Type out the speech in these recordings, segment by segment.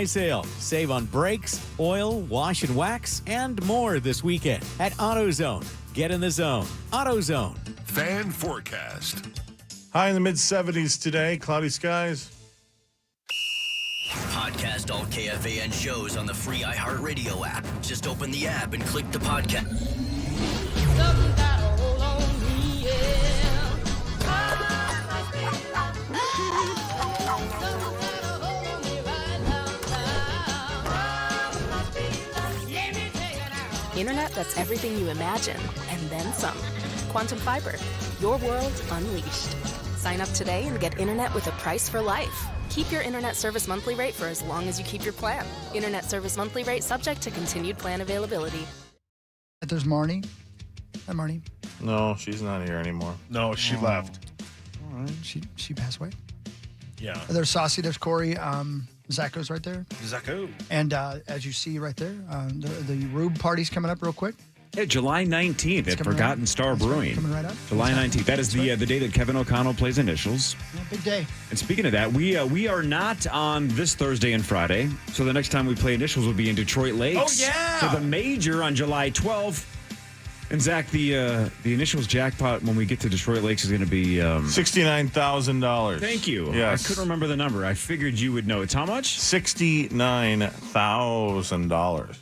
Sale. Save on brakes, oil, wash and wax, and more this weekend at AutoZone. Get in the zone. AutoZone. Fan forecast. High in the mid-70s today. Cloudy skies. Podcast all KFAN shows on the free iHeartRadio app. Just open the app and click the podcast. Internet that's everything you imagine, and then some. Quantum Fiber, your world unleashed. Sign up today and get internet with a price for life. Keep your internet service monthly rate for as long as you keep your plan. Internet service monthly rate subject to continued plan availability. There's Marnie. Hi, Marnie. No, she's not here anymore. No, she left. All right. She passed away. Yeah. There's Saucy. There's Corey. Zacho's right there. Zacho. And as you see right there, the Rube party's coming up real quick. Yeah, July 19th at coming Forgotten right. Star That's Brewing. coming right up. July 19th. That is the day that Kevin O'Connell plays Initials. Yeah, big day. And speaking of that, we are not on this Thursday and Friday. So the next time we play Initials will be in Detroit Lakes. Oh, yeah. So the major on July 12th. And Zach, the Initials jackpot when we get to Detroit Lakes is going to be $69,000. Thank you. Yes. I couldn't remember the number. I figured you would know. It's how much? $69,000.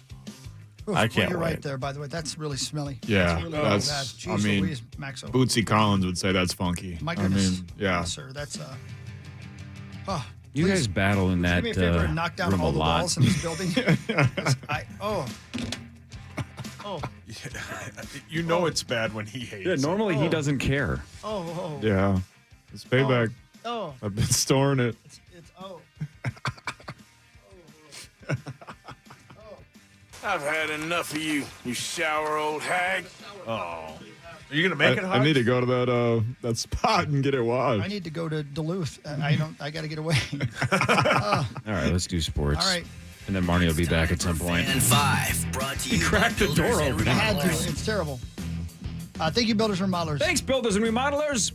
I can't You're wait. right there, by the way. That's really smelly. Yeah, That's really that's- bad. Jeez I mean, Louise, Maxo. Bootsy Collins would say that's funky. My goodness. I mean, yeah. Sir, that's You please, guys battle in that do me a favor and knock down room all a the lot. walls in this building. You know it's bad when he hates. Yeah, normally he doesn't care. Yeah. It's payback. Oh. I've been storing it. It's I've had enough of you, you sour old hag. Oh. Are you going to make it hot? I need to go to that spot and get it washed. I need to go to Duluth. I got to get away. All right, let's do sports. All right. And then Marnie will be back at some point. And 5, brought to you cracked by the door Builders and open. I had to. Remodelers. It's terrible. Thank you, Builders and Remodelers. Thanks, builders and remodelers.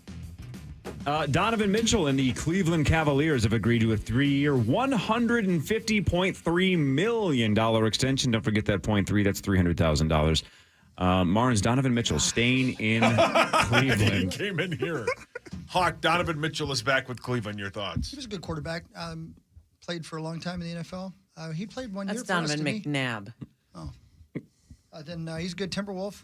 Donovan Mitchell and the Cleveland Cavaliers have agreed to a 3-year, $150.3 million extension. Don't forget that .3. That's $300,000. Marnes, Donovan Mitchell staying in He Cleveland. came in here. Hawk, Donovan Mitchell is back with Cleveland. Your thoughts? He was a good quarterback. Played for a long time in the NFL. He played 1 year That's for us, Donovan didn't he? McNabb. Then he's a good Timberwolf.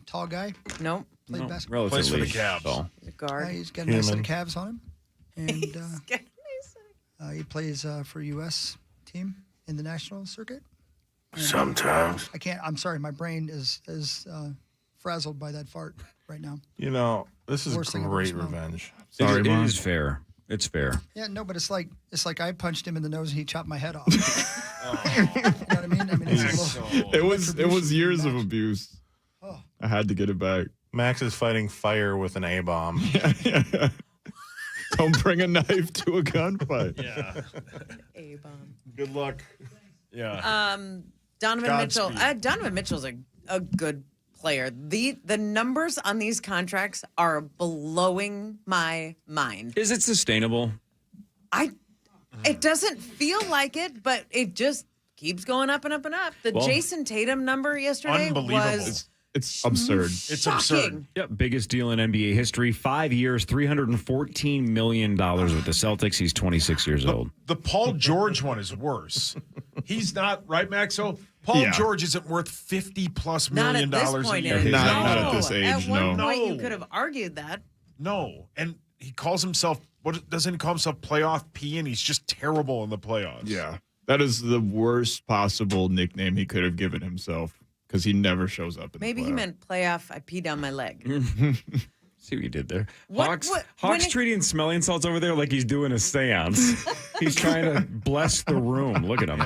Tall guy. Nope. Played basketball. Plays for Relatively the Cavs. tall. He's a guard. He's got a nice set of Human. calves on him. And he plays for U.S. team in the national circuit. Sometimes. I'm sorry. My brain is frazzled by that fart right now. You know, this is Worst thing I've great ever smelled. revenge. Sorry, it Mom. is fair. It's fair. Yeah, no, but it's like I punched him in the nose and he chopped my head off. You know what I mean? I mean, it's a little, It was retribution years of match. abuse. Oh. I had to get it back. Max is fighting fire with an A-bomb. Don't bring a knife to a gunfight. Yeah. A-bomb. Good luck. Yeah. Donovan Godspeed. Mitchell. Donovan Mitchell's a good player. The numbers on these contracts are blowing my mind. Is it sustainable? It doesn't feel like it, but it just keeps going up and up and up. The Well- Jason Tatum number yesterday Unbelievable. was It's absurd. It's shocking. absurd. Yep, biggest deal in NBA history. 5 years, $314 million with the Celtics. He's 26 years old. The Paul George one is worse. He's not, right, Maxo? Paul Yeah. George isn't worth $50+ Not million at this a point. year. in it. Not at this age, At one no. point, you No. could have argued that. No, and he calls himself, what doesn't he call himself playoff P, and he's just terrible in the playoffs. Yeah. That is the worst possible nickname he could have given himself because he never shows up in Maybe the he playoffs. meant playoff. I peed on my leg. See what you did there. What- when Hawk's it- treating smelling salts over there like he's doing a seance. He's trying to bless the room. Look at him.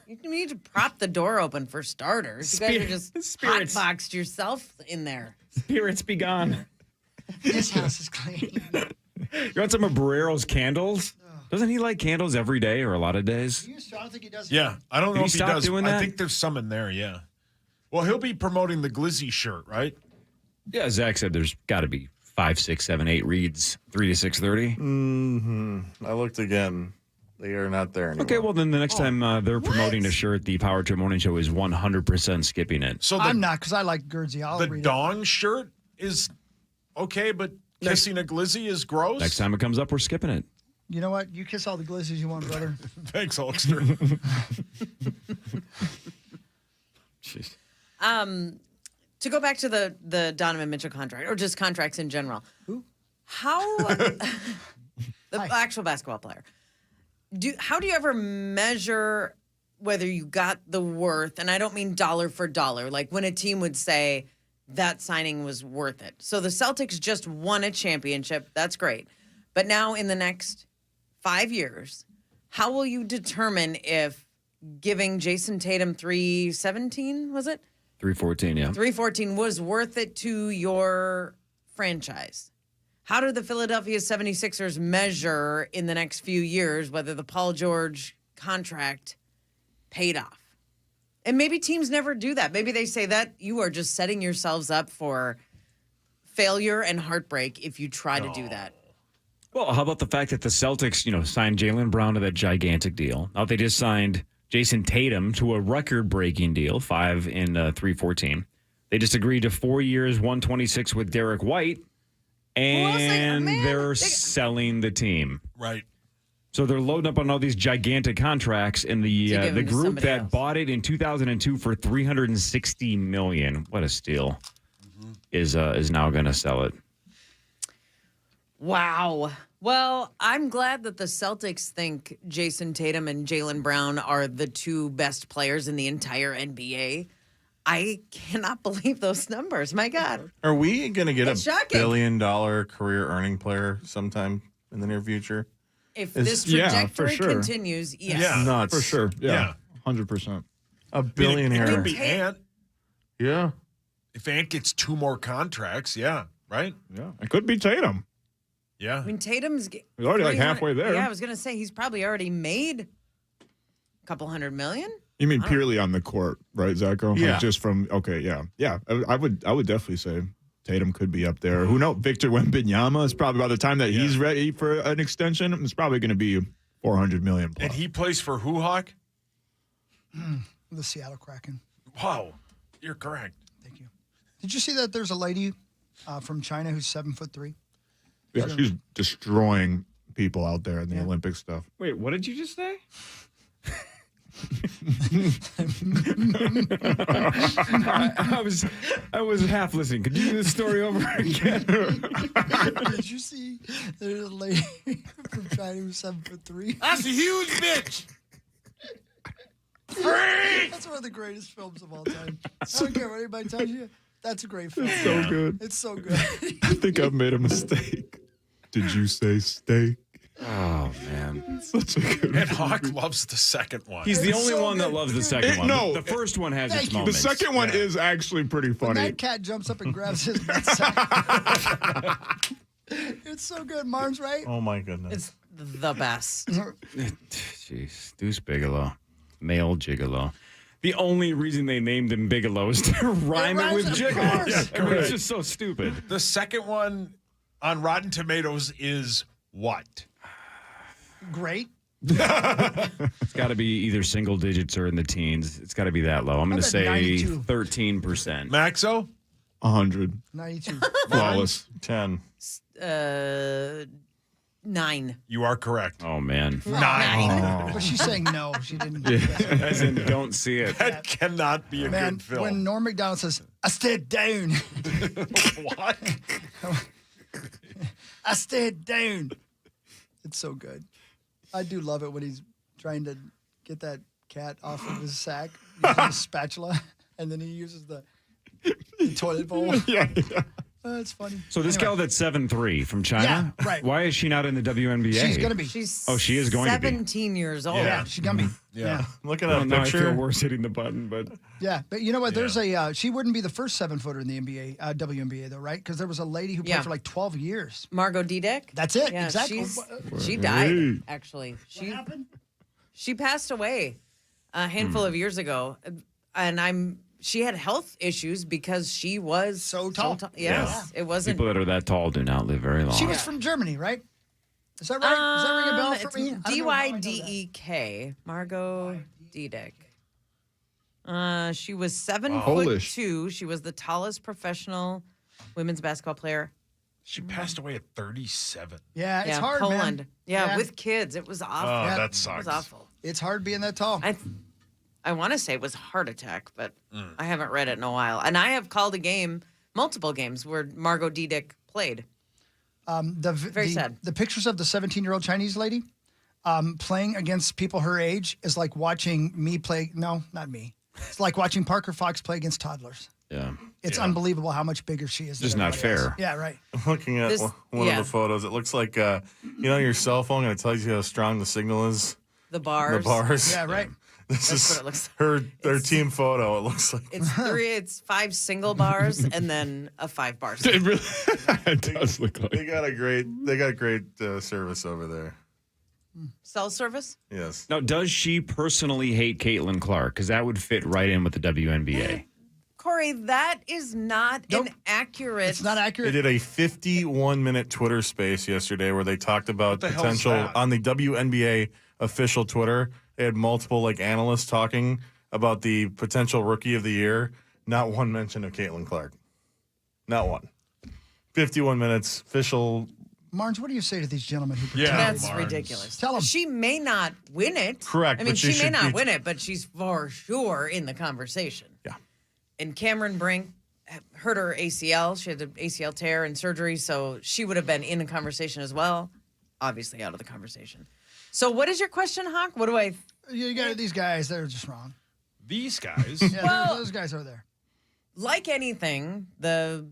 You need to prop the door open for starters. You guys are just Spirits. hotboxed yourself in there. Spirits be gone. This house is clean. You want some of Barrero's candles? Doesn't he like candles every day or a lot of days? He used to. I don't think he does. Yeah, I don't Did know he if he stop does. doing I that? think there's some in there, yeah. Well, he'll be promoting the Glizzy shirt, right? Yeah, Zach said there's got to be 5, 6, 7, 8 reads, 3 to 6:30. Mm-hmm. I looked again. They are not there anymore. Okay, well, then the next time they're promoting a shirt, the Power Trip Morning Show is 100% skipping it. So I'm not, because I like Guernsey. I'll the read dong shirt is okay, but kissing a glizzy is gross. Next time it comes up, we're skipping it. You know what? You kiss all the glizzies you want, brother. Thanks, Hulkster. Jeez. To go back to the Donovan Mitchell contract, or just contracts in general. Who? How the actual basketball player. How do you ever measure whether you got the worth? And I don't mean dollar for dollar. Like when a team would say that signing was worth it. So the Celtics just won a championship. That's great. But now in the next 5 years, how will you determine if giving Jason Tatum 317, was it? 314, yeah. 314 was worth it to your franchise? How do the Philadelphia 76ers measure in the next few years whether the Paul George contract paid off? And maybe teams never do that. Maybe they say that you are just setting yourselves up for failure and heartbreak if you try to do that. Well, how about the fact that the Celtics, signed Jaylen Brown to that gigantic deal? Now they just signed Jason Tatum to a record-breaking deal, 5 in 314. They just agreed to 4 years, 126 with Derek White, and they're selling the team. Right. So they're loading up on all these gigantic contracts, and the group that bought it in 2002 for $360 million, what a steal, is now going to sell it. Wow. Well, I'm glad that the Celtics think Jason Tatum and Jaylen Brown are the two best players in the entire NBA. I cannot believe those numbers. My God. Are we going to get It's a shocking. billion-dollar career earning player sometime in the near future? If this trajectory continues, yes. Yeah, nuts. For sure. Yeah. 100%. A billionaire. It could be Ant. Yeah. If Ant gets 2 more contracts, yeah, right? Yeah. It could be Tatum. Yeah. I mean, Tatum's He's already like halfway there. Yeah, I was going to say he's probably already made a couple $100 million. You mean purely on the court, right, Zacho? Yeah. Like just from yeah. I would definitely say Tatum could be up there. Who knows? Victor Wembanyama is probably by the time that he's ready for an extension, it's probably going to be $400 million plus. And he plays for who, Hawk? The Seattle Kraken. Wow, you're correct. Thank you. Did you see that there's a lady from China who's 7'3"? Yeah, she's destroying people out there in the Olympic stuff. Wait, what did you just say? I was half listening. Could you do the story over again? Did you see there's a lady from China who's 7'3"? That's a huge bitch. That's one of the greatest films of all time. I don't care what anybody tells you. That's a great film. It's so good. It's so good. I think I've made a mistake. Did you say steak? Oh, man. Such a good And Hawk loves the second one. He's the It's only so one that good. loves the second one. No. The first one has Thank its you. The moments. second one is actually pretty When funny. that cat jumps up and grabs his nutsack. It's so good. Martin's right. Oh, my goodness. It's the best. Jeez. Deuce Bigelow. Male gigolo. The only reason they named him Bigelow is to rhyme it with rhymes, of gigolo. course. I mean, it's just so stupid. The second one on Rotten Tomatoes is what? Great. It's got to be either single digits or in the teens. It's got to be that low. I'm going to bet say 92. 13%. Maxo? 100. 92. Flawless. 10. 9. You are correct. Oh, man. 9. But she's saying no. She didn't. As in, don't see it. That cannot be a Man, good film. when Norm MacDonald says, I stayed down. What? I stayed down. It's so good. I do love it when he's trying to get that cat off of his sack using a spatula, and then he uses the toilet bowl. Yeah. It's funny. So this Anyway, gal that's 7'3" from China, Yeah, right. why is she not in the WNBA? she's going to be. She is going to be. 17 years old. Yeah, she's going to be. Yeah. Look at Well, that now I feel picture. worse hitting the button, but Yeah, but you know what? There's she wouldn't be the first 7-footer in the NBA, WNBA, though, right? Because there was a lady who played Yeah. for like 12 years. Margot Didak. That's it, Yeah, exactly. She died, actually. What happened? She passed away a handful of years ago. And she had health issues because she was So tall. Yes, it wasn't. people that are that tall do not live very long. She was from Germany, right? Is that right? Does that ring a bell for me? It's Dydek. Margot Dydek. She was 7'2". She was the tallest professional women's basketball player. She passed away at 37. Yeah, it's hard, Poland. man. Yeah, with kids. It was awful. Oh, that sucks. It was awful. It's hard being that tall. I want to say it was a heart attack, but I haven't read it in a while. And I have called a game, multiple games, where Margot Dydek played. Very sad. The pictures of the 17-year-old Chinese lady playing against people her age is like watching me play. No, not me. It's like watching Parker Fox play against toddlers. Yeah. It's unbelievable how much bigger she is. Just not fair. Yeah, right. I'm looking at one of the photos. It looks like, your cell phone, and it tells you how strong the signal is. The bars. The bars. Yeah, right. This That's is what it looks their team photo. It looks like it's 5 single bars and then a 5 bar. It really it does look like. they got great service over there. Cell service? Yes. Now, does she personally hate Caitlyn Clark? Because that would fit right in with the WNBA. Corey, that is not an accurate. It's not They accurate. did a 51-minute Twitter space yesterday where they talked about the hell's potential that? on the WNBA official Twitter. They had multiple analysts talking about the potential rookie of the year. Not one mention of Caitlyn Clark. Not one. 51 minutes official. Marnes, what do you say to these gentlemen who pretend? Yeah, That's Marnes. ridiculous. Tell 'em. She may not win it. Correct, I mean, but she she may should not be- win it, but she's for sure in the conversation. Yeah. And Cameron Brink hurt her ACL. She had an ACL tear and surgery, so she would have been in the conversation as well. Obviously out of the conversation. So what is your question, Hawk? What do I... You got these guys, they're just wrong. These guys. Yeah, those guys are there. Like anything, the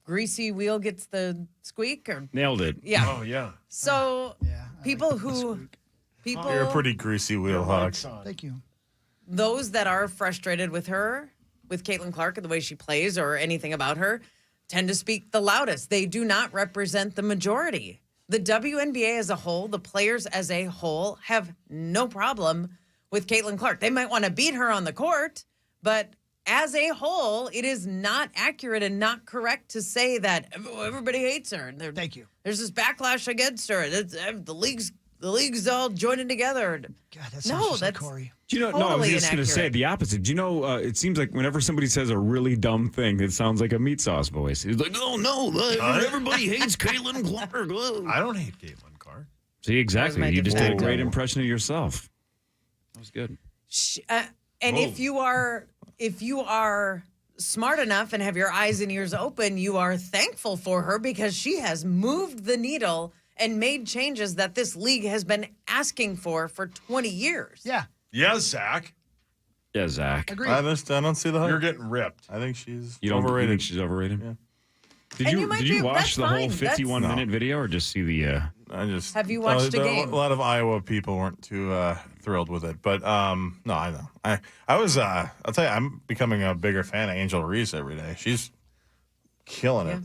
greasy wheel gets the squeak, or... Nailed it. Yeah. Oh, yeah. So Yeah, I people like the who... squeak. People... You're a pretty greasy wheel, Hawk. Thank you. Those that are frustrated with her, with Caitlyn Clark and the way she plays or anything about her, tend to speak the loudest. They do not represent the majority. The WNBA as a whole, the players as a whole, have no problem with Caitlyn Clark. They might want to beat her on the court, but as a whole, it is not accurate and not correct to say that everybody hates her. And Thank you. There's this backlash against her. The league's all joining together. God, that sounds just like that's Corey. Do you know? No, I was totally just going to say inaccurate. the opposite. Do you know? It seems like whenever somebody says a really dumb thing, it sounds like a meat sauce voice. It's like, oh no, everybody hates Caitlyn Clark. I don't hate Caitlyn Clark. See, exactly. my You just did a defense. great impression of yourself. That was good. And if you are smart enough and have your eyes and ears open, you are thankful for her because she has moved the needle and made changes that this league has been asking for 20 years. Yeah, Yeah, Zach. Yeah, Zach. agreed. I don't see the hype. You're getting ripped. I think she's You don't you overrated. think she's overrated? Yeah. Did And you you might did you be- watch that's the whole fine. That's- 51-minute video or just see the? Have you watched a game? A lot of Iowa people weren't too thrilled with it, but no, I know. I was. I'll tell you, I'm becoming a bigger fan of Angel Reese every day. She's killing it.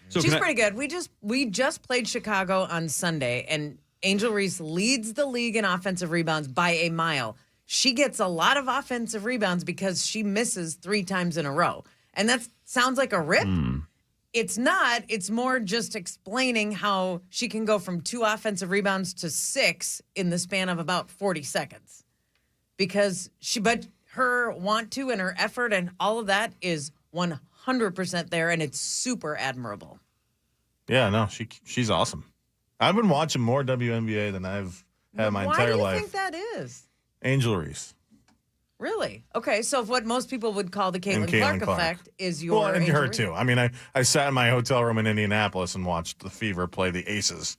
So She's can I- pretty good. We just played Chicago on Sunday, and Angel Reese leads the league in offensive rebounds by a mile. She gets a lot of offensive rebounds because she misses 3 times in a row. And that sounds like a rip. It's not. It's more just explaining how she can go from 2 offensive rebounds to 6 in the span of about 40 seconds. But her want to and her effort and all of that is 100% there, and it's super admirable. Yeah, no, she's awesome. I've been watching more WNBA than I've had my entire life. Why do you think that is? Angel Reese. Really? Okay, so what most people would call the Caitlyn Clark effect is your Well, and Angel her Reese. too. I mean, I sat in my hotel room in Indianapolis and watched the Fever play the Aces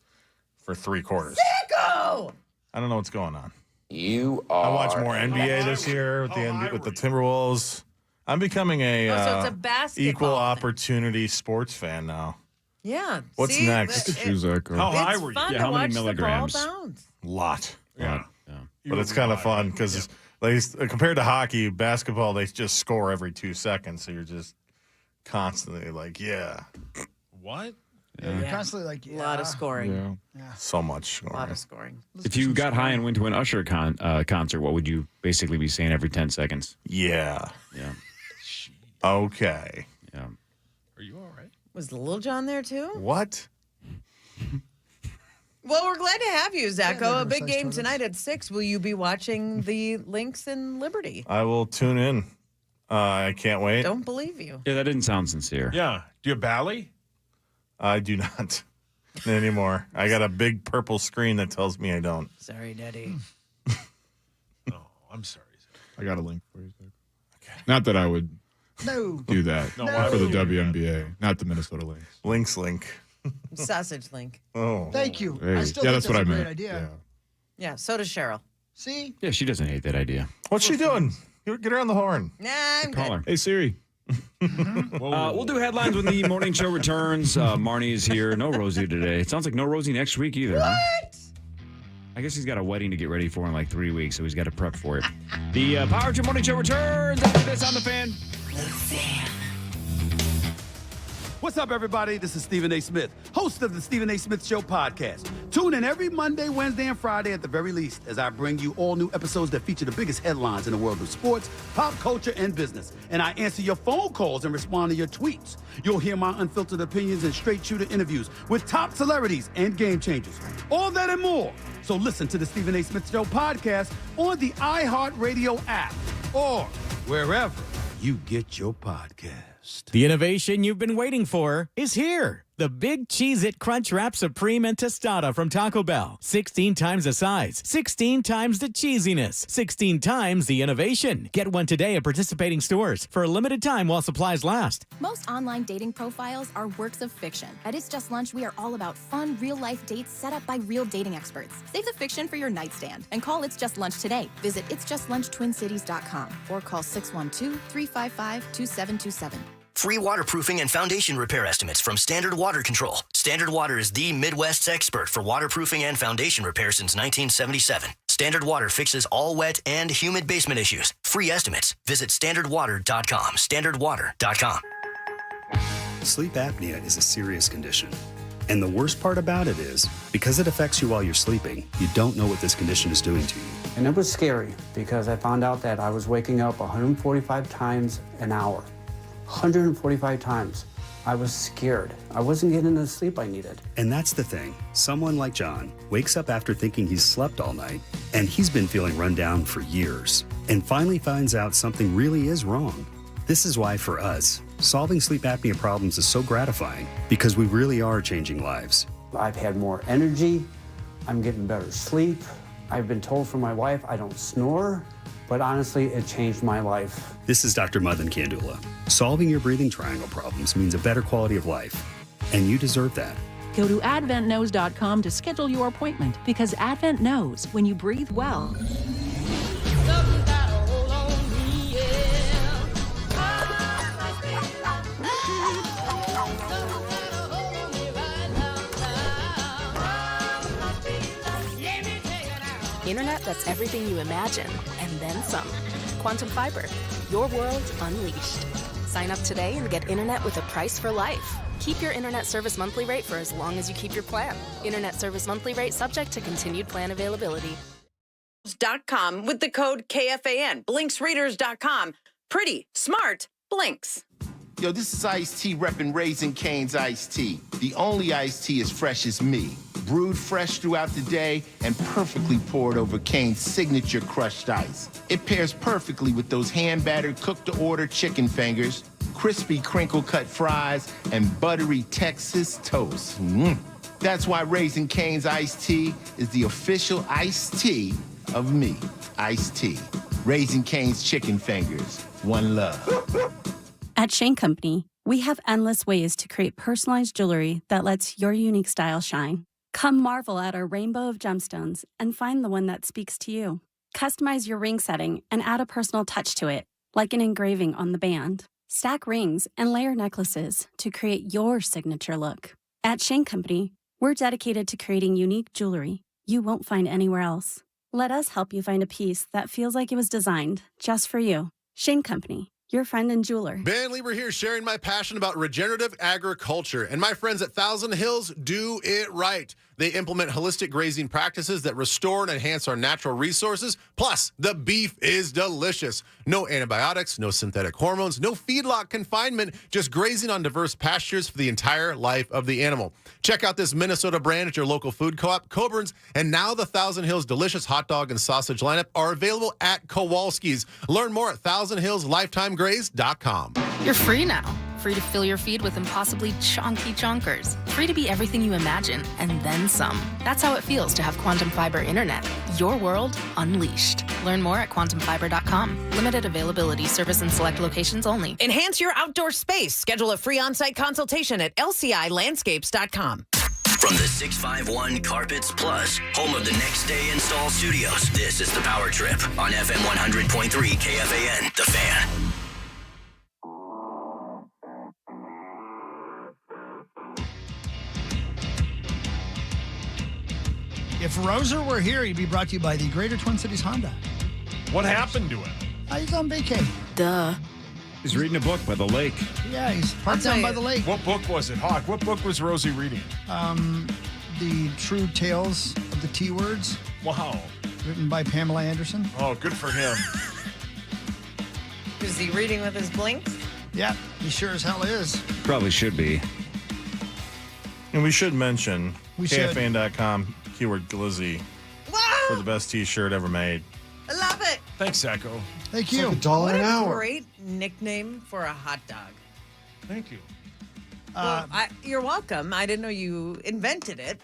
for 3 quarters. Go! I don't know what's going on. You I are. watched more NBA this year with the Timberwolves. I'm becoming a, so it's a basketball equal thing. opportunity sports fan now. Yeah. What's see? next? It- Shoes that How high it's were you? fun Yeah, to how many watch milligrams? the ball bounce. Lot. Yeah. But it's kind of fun because compared to hockey, basketball, they just score every 2 seconds. So you're just constantly like, yeah, What? You're constantly like, A lot of scoring. Yeah. so much A lot scoring. of scoring. If you got high and went to an Usher concert, what would you basically be saying every 10 seconds? Yeah. Yeah. Okay. Yeah. Are you all right? Was Lil Jon there too? What? Well, we're glad to have you, Zacho. Yeah, A big oversized game toilets. tonight at 6. Will you be watching the Lynx and Liberty? I will tune in. I can't wait. Don't believe you. Yeah, that didn't sound sincere. Yeah. Do you have Bally? I do not anymore. I got a big purple screen that tells me I don't. Sorry, Daddy. Oh, I'm sorry. I got a link for you. Zach. Okay. Not that I would No. do that No, why for the would you do WNBA, not the Minnesota Lynx. Lynx link. Sausage Link. Oh. Thank you. Hey, I still yeah, think that's what I a great meant. idea. Yeah, so does Cheryl. See? Yeah, she doesn't hate that idea. What's she doing? Get her on the horn. Nah, I'm Call good. her. Hey Siri. We'll do headlines when the morning show returns. Marnie is here. No Rosie today. It sounds like no Rosie next week either. Huh? I guess he's got a wedding to get ready for in like 3 weeks, so he's got to prep for it. The Power Trip Morning Show returns after this on The Fan. What's up, everybody? This is Stephen A. Smith, host of the Stephen A. Smith Show podcast. Tune in every Monday, Wednesday, and Friday at the very least as I bring you all new episodes that feature the biggest headlines in the world of sports, pop culture, and business. And I answer your phone calls and respond to your tweets. You'll hear my unfiltered opinions and straight-shooter interviews with top celebrities and game changers. All that and more. So listen to the Stephen A. Smith Show podcast on the iHeartRadio app or wherever you get your podcast. The innovation you've been waiting for is here. The Big Cheez-It Crunch Wrap Supreme and Tostada from Taco Bell. 16 times the size, 16 times the cheesiness, 16 times the innovation. Get one today at participating stores for a limited time while supplies last. Most online dating profiles are works of fiction. At It's Just Lunch, we are all about fun, real-life dates set up by real dating experts. Save the fiction for your nightstand and call It's Just Lunch today. Visit itsjustlunchtwincities.com or call 612-355-2727. Free waterproofing and foundation repair estimates from Standard Water Control. Standard Water is the Midwest's expert for waterproofing and foundation repair since 1977. Standard Water fixes all wet and humid basement issues. Free estimates. Visit standardwater.com. Standardwater.com. Sleep apnea is a serious condition. And the worst part about it is, because it affects you while you're sleeping, you don't know what this condition is doing to you. And it was scary because I found out that I was waking up 145 times an hour. 145 times. I was scared. I wasn't getting the sleep I needed. And that's the thing. Someone like John wakes up after thinking he's slept all night, and he's been feeling run down for years, and finally finds out something really is wrong. This is why, for us, solving sleep apnea problems is so gratifying, because we really are changing lives. I've had more energy. I'm getting better sleep. I've been told from my wife I don't snore, but honestly, it changed my life. This is Dr. Mothan Kandula. Solving your breathing triangle problems means a better quality of life, and you deserve that. Go to adventknows.com to schedule your appointment because Advent knows when you breathe well. Internet that's everything you imagine, and then some. Quantum Fiber, your world unleashed. Sign up today and get internet with a price for life. Keep your internet service monthly rate for as long as you keep your plan. Internet service monthly rate subject to continued plan availability. .com with the code KFAN. Blinksreaders.com. Pretty, smart, Blinks. Yo, this is Ice-T repping Raising Cane's Iced Tea. The only iced tea as fresh as me. Brewed fresh throughout the day and perfectly poured over Cane's signature crushed ice. It pairs perfectly with those hand-battered cooked-to-order chicken fingers, crispy crinkle-cut fries, and buttery Texas toast. That's why Raising Cane's Iced Tea is the official iced tea of me, Ice-T. Raising Cane's chicken fingers. One love. At Shane Company, we have endless ways to create personalized jewelry that lets your unique style shine. Come marvel at our rainbow of gemstones and find the one that speaks to you. Customize your ring setting and add a personal touch to it, like an engraving on the band. Stack rings and layer necklaces to create your signature look. At Shane Company, we're dedicated to creating unique jewelry you won't find anywhere else. Let us help you find a piece that feels like it was designed just for you. Shane Company, your friend and jeweler. Ben Lieber here, sharing my passion about regenerative agriculture. And my friends at Thousand Hills do it right. They implement holistic grazing practices that restore and enhance our natural resources. Plus, the beef is delicious. No antibiotics, no synthetic hormones, no feedlot confinement, just grazing on diverse pastures for the entire life of the animal. Check out this Minnesota brand at your local food co-op, Coburn's, and now the Thousand Hills delicious hot dog and sausage lineup are available at Kowalski's. Learn more at thousandhillslifetimegraze.com. You're free now. Free to fill your feed with impossibly chonky chonkers. Free to be everything you imagine, and then some. That's how it feels to have Quantum Fiber Internet. Your world unleashed. Learn more at quantumfiber.com. Limited availability. Service in select locations only. Enhance your outdoor space. Schedule a free on-site consultation at lcilandscapes.com. From the 651 Carpets Plus, home of the Next Day Install Studios, this is The Power Trip on FM 100.3 KFAN, The Fan. If Roser were here, he'd be brought to you by the Greater Twin Cities Honda. What happened to him? He's on vacation. Duh. He's reading a book by the lake. Yeah, he's parked down by the lake. What book was it, Hawk? What book was Rosie reading? The True Tales of the T-Words. Wow. Written by Pamela Anderson. Oh, good for him. Is he reading with his blinks? Yeah, he sure as hell is. Probably should be. And we should mention We should. KFAN.com, keyword Glizzy, for the best T-shirt ever made. I love it. Thanks, Echo. Thank you. What a great nickname for a hot dog. Thank you. Well, you're welcome. I didn't know you invented it.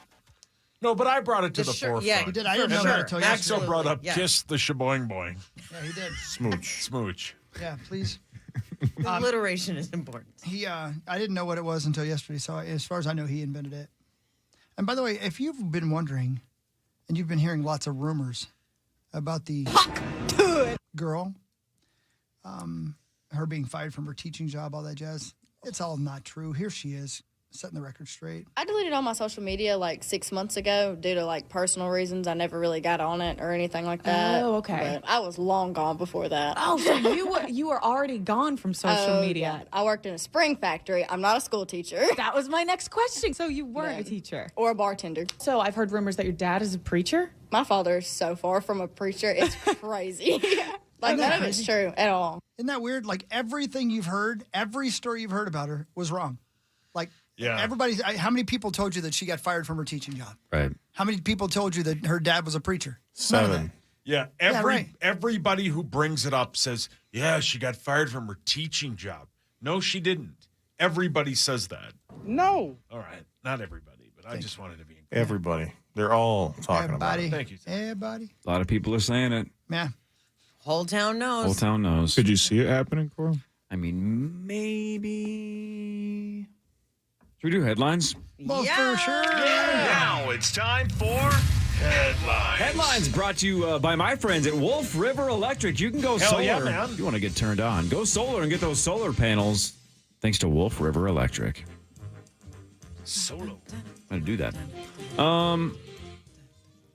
No, but I brought it to The the shirt- forefront. yeah, He did. I didn't know that until Axel yesterday. brought up Yeah. Kiss the Shaboing Boing. Yeah, he did. Smooch. Smooch. Yeah, please. Alliteration is important. I didn't know what it was until yesterday, so as far as I know, he invented it. And by the way, if you've been wondering, and you've been hearing lots of rumors about the girl, her being fired from her teaching job, all that jazz, it's all not true. Here she is, setting the record straight. I deleted all my social media like 6 months ago due to like personal reasons. I never really got on it or anything like that. Oh, okay. But I was long gone before that. Oh, so you were already gone from social Oh, media. God. I worked in a spring factory. I'm not a school teacher. That was my next question. So you weren't No. a teacher Or a bartender. So I've heard rumors that your dad is a preacher. My father is so far from a preacher. It's crazy. Like, Isn't that none of it's crazy? true at all. Isn't that weird? Like everything you've heard, every story you've heard about her was wrong. Like everybody's. How many people told you that she got fired from her teaching job? Right. How many people told you that her dad was a preacher? 7. Yeah, everybody who brings it up says, yeah, she got fired from her teaching job. No, she didn't. Everybody says that. No. All right, not everybody, but I just wanted to be. Everybody. They're all talking Everybody. about it. Thank you. Everybody. A lot of people are saying it. Yeah. Whole town knows. Whole town knows. Could you see it happening, Coral? I mean, maybe. Should we do headlines? Well, for sure. Now it's time for Headlines. Headlines brought to you by my friends at Wolf River Electric. You can go Hell solar yeah, man. if you want to get turned on. Go solar and get those solar panels thanks to Wolf River Electric. Solo. How to do that.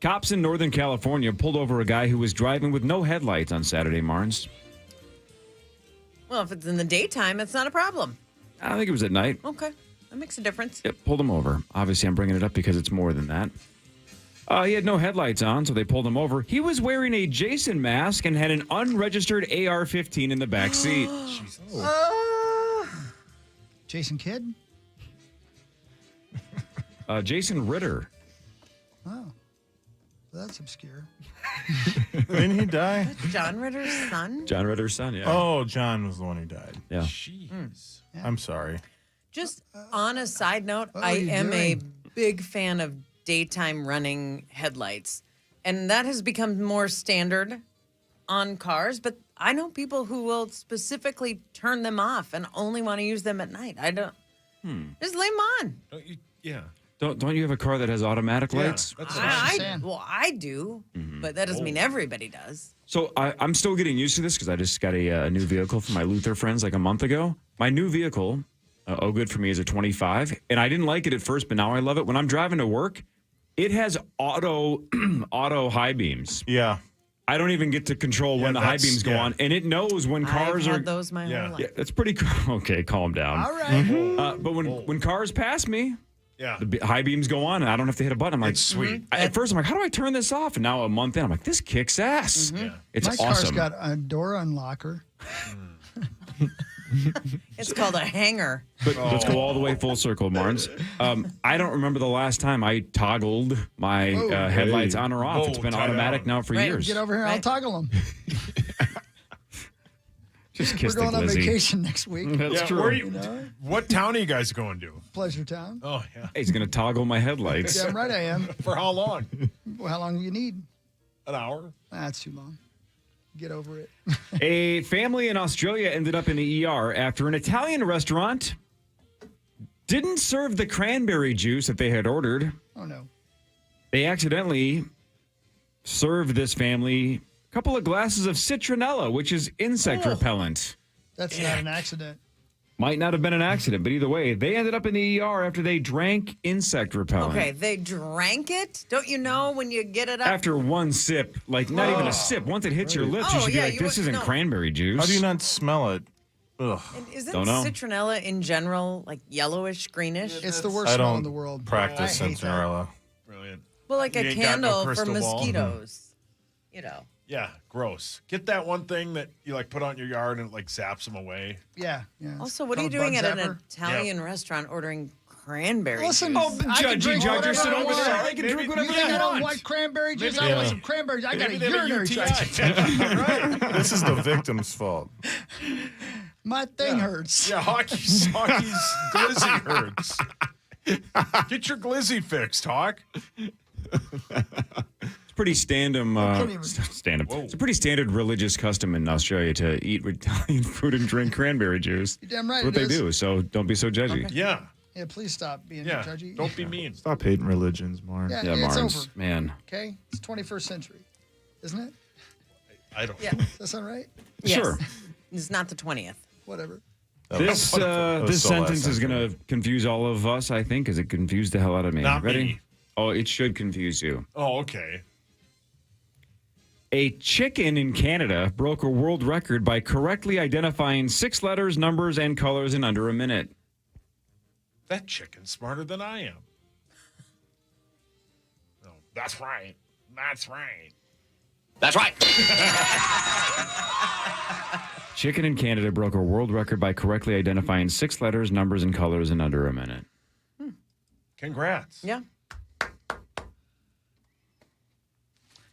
Cops in Northern California pulled over a guy who was driving with no headlights on Saturday, Marnes. Well, if it's in the daytime, it's not a problem. I think it was at night. Okay. That makes a difference. Yep, pulled him over. Obviously, I'm bringing it up because it's more than that. He had no headlights on, so they pulled him over. He was wearing a Jason mask and had an unregistered AR-15 in the back seat. Jason Kidd? Jason Ritter. Oh. Well, that's obscure. Didn't he die? John Ritter's son? John Ritter's son, yeah. Oh, John was the one who died. Yeah. Jeez. I'm sorry. Just on a side note, what I are you am a doing? big fan of daytime running headlights. And that has become more standard on cars. But I know people who will specifically turn them off and only want to use them at night. I don't. Just leave them on. Don't you, yeah. Don't you have a car that has automatic lights? That's I do, but that doesn't mean everybody does. So I'm still getting used to this because I just got a new vehicle for my Luther friends like a month ago. My new vehicle, Oh Good For Me, is a 25, and I didn't like it at first, but now I love it. When I'm driving to work, it has auto high beams. Yeah. I don't even get to control when the high beams go on, and it knows when cars I've are. had those my whole life. Yeah, that's pretty cool. Okay, calm down. All right. But when cars pass me, Yeah. The high beams go on, and I don't have to hit a button. I'm like, It's sweet. At first, I'm like, how do I turn this off? And now a month in, I'm like, this kicks ass. Yeah. It's My awesome. car's got a door unlocker. It's called a hanger. But let's go all the way full circle, Marnes. I don't remember the last time I toggled my headlights on or off. It's been automatic now for years. Get over here. I'll toggle them. Just kiss We're going the on glizzy. vacation next week. That's true. Where You know? What town are you guys going to? Pleasure Town. Oh, yeah. Hey, he's going to toggle my headlights. Damn right I am. For how long? Well, how long do you need? An hour? That's too long. Get over it. A family in Australia ended up in the ER after an Italian restaurant didn't serve the cranberry juice that they had ordered. Oh, no. They accidentally served this family a couple of glasses of citronella, which is insect repellent. That's not an accident. Might not have been an accident, but either way, they ended up in the ER after they drank insect repellent. Okay, they drank it? Don't you know when you get it up? After one sip, like not even a sip, once it hits your lips, you should be like, this isn't cranberry juice. How do you not smell it? Ugh. And isn't Don't know. citronella in general like yellowish, greenish? It's the worst I smell don't in the world. practice I hate that. Cinderella. Brilliant. Well, like You a ain't got no candle for crystal ball? mosquitoes. You know. Yeah, gross. Get that one thing that you like put out in your yard and it like zaps them away. Yeah. Also, what are you Called doing bug at an zapper? Italian restaurant ordering cranberry Listen, juice? I can drink whatever sit I over want. there. I can drink whatever You think I I don't want. want cranberry juice? Maybe I want they- some cranberry. I got a Maybe they have a urinary UTI. tract. Right. This is the victim's fault. My thing hurts. Yeah, Hockey's glizzy hurts. Get your glizzy fixed, Hawk. It's pretty It's a pretty standard religious custom in Australia to eat Italian food and drink cranberry juice. You're damn right That's what it they is. do, so don't be so judgy. Okay. Yeah. Yeah, please stop being Yeah. judgy. Don't be mean. Stop hating religions, Marn. Yeah, Yeah, it's Marnes, over. man. Okay? It's 21st century, isn't it? I don't Yeah. Does that sound right? Yes. Sure. It's not the 20th. Whatever. This this sentence is going to confuse all of us, I think, because it confused the hell out of me. Not Ready? me. Oh, it should confuse you. Oh, okay. A chicken in Canada broke a world record by correctly identifying 6 letters, numbers, and colors in under a minute. That chicken's smarter than I am. No, that's right. That's right. That's right. Chicken in Canada broke a world record by correctly identifying 6 letters, numbers, and colors in under a minute. Congrats. Yeah.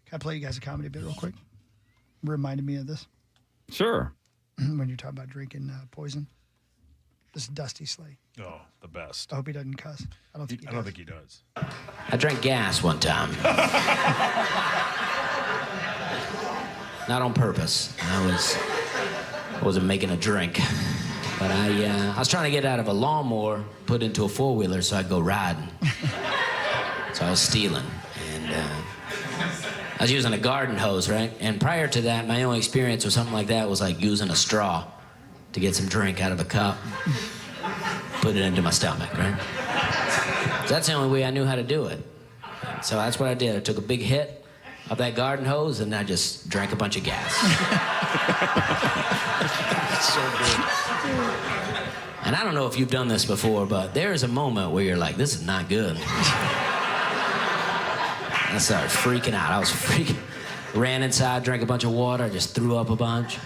Can I play you guys a comedy bit real quick? Reminded me of this Sure. when you're talking about drinking poison. This is Dusty Slay. Oh, the best. I hope he doesn't cuss. I don't think he I does. don't think he does. I drank gas one time. Not on purpose. I wasn't making a drink. But I was trying to get out of a lawnmower, put into a four-wheeler so I'd go riding. So I was stealing. And I was using a garden hose, right? And prior to that, my only experience with something like that was like using a straw to get some drink out of a cup, put it into my stomach, right? So that's the only way I knew how to do it. So that's what I did. I took a big hit of that garden hose and I just drank a bunch of gas. So good. And I don't know if you've done this before, but there is a moment where you're like, this is not good. I started freaking out. I was freaking. Ran inside, drank a bunch of water, I just threw up a bunch.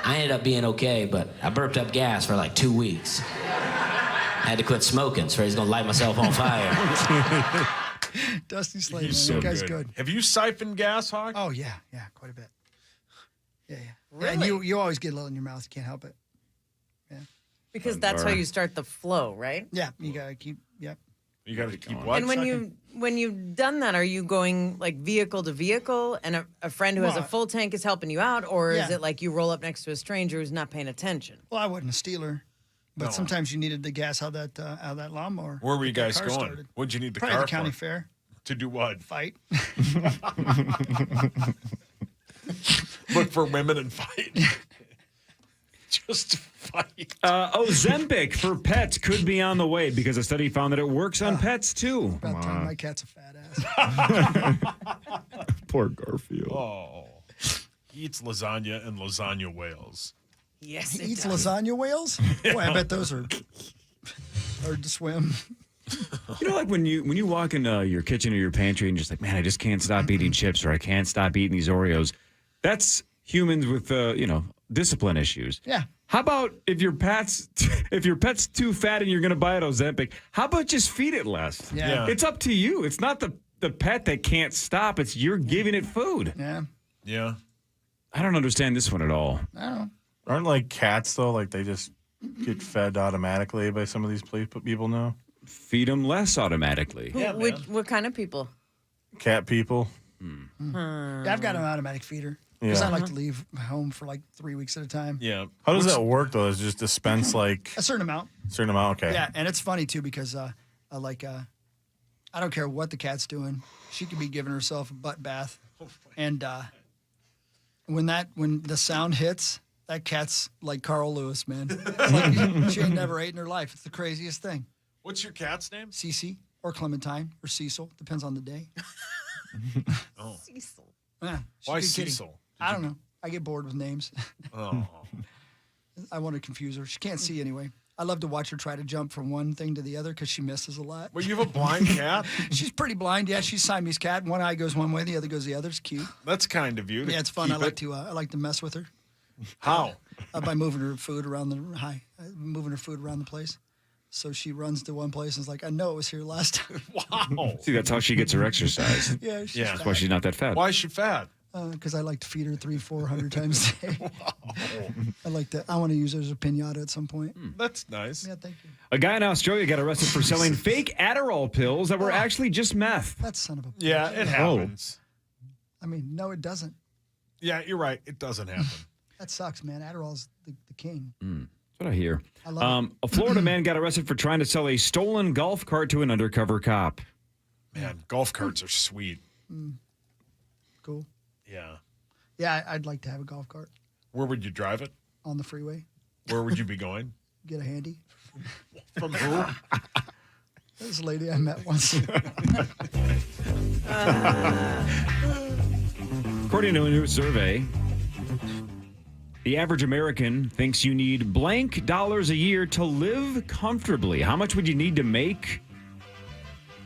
I ended up being okay, but I burped up gas for like 2 weeks. I had to quit smoking, so I was gonna light myself on fire. Dusty Slay, man. He's so That guy's good. Have you siphoned gas, Hawk? Oh, yeah, quite a bit. Yeah. Really? And you always get a little in your mouth. You can't help it. Because that's how you start the flow, right? Yeah, you got to keep, yep. You got to keep what? And when you've done that, are you going like vehicle to vehicle, and a friend who has a Well, full tank is helping you out, or is yeah. it like you roll up next to a stranger who's not paying attention? Well, I wasn't a stealer, but No. sometimes you needed the gas out of that lawnmower. Where were you Get that guys car going? started. What'd you need the Probably car the county for? fair. To do what? Fight. Look for women and fight. Just fight. Ozempic for pets could be on the way because a study found that it works on pets too. About time my cat's a fat ass. Poor Garfield. Oh. He eats lasagna and lasagna whales. Yes, He eats lasagna whales? Boy, I bet those are hard to swim. You know, like when you walk in your kitchen or your pantry and you're just like, man, I just can't stop eating chips or I can't stop eating these Oreos. That's humans with discipline issues. Yeah. How about if your pet's too fat and you're going to buy it Ozempic? How about just feed it less? Yeah. It's up to you. It's not the pet that can't stop. It's you're giving it food. Yeah. Yeah. I don't understand this one at all. I don't know. Aren't like cats though? Like they just get fed automatically by some of these people now. Feed them less automatically. What kind of people? Cat people. Yeah, I've got an automatic feeder. Because I like to leave home for like 3 weeks at a time. Yeah. How does that work though? Is it just dispense like A certain amount. certain amount? Okay. Yeah, and it's funny too because I don't care what the cat's doing. She could be giving herself a butt bath, and when the sound hits, that cat's like Carl Lewis, man. Like, she ain't never ate in her life. It's the craziest thing. What's your cat's name? Cece or Clementine or Cecil, depends on the day. Oh. Cecil. Yeah, she's a Why good kitty. Cecil? I don't know. I get bored with names. Oh. I want to confuse her. She can't see anyway. I love to watch her try to jump from one thing to the other because she misses a lot. Well, you have a blind cat? She's pretty blind. Yeah, she's Siamese cat. One eye goes one way, the other goes the other. It's cute. That's kind of you. Yeah, it's fun. I like to mess with her. How? By moving her food around moving her food around the place. So she runs to one place and is like, I know it was here last time. Wow. See, that's how she gets her exercise. Yeah, she's That's why she's not that fat. Why is she fat? Because I like to feed her 300-400 times a day. I want to use her as a pinata at some point. That's nice. Yeah, thank you. A guy in Australia got arrested for selling fake Adderall pills that were actually just meth. That son of a. Yeah, it happens. I mean, no, it doesn't. Yeah, you're right. It doesn't happen. That sucks, man. Adderall's the king. That's what I hear. I love it. A Florida man got arrested for trying to sell a stolen golf cart to an undercover cop. Man, golf carts are sweet. Cool. Yeah. Yeah, I'd like to have a golf cart Where would you drive it? on the freeway. Where would you be going? Get a handy. From who? This lady I met once. According to a new survey, the average American thinks you need blank dollars a year to live comfortably. How much would you need to make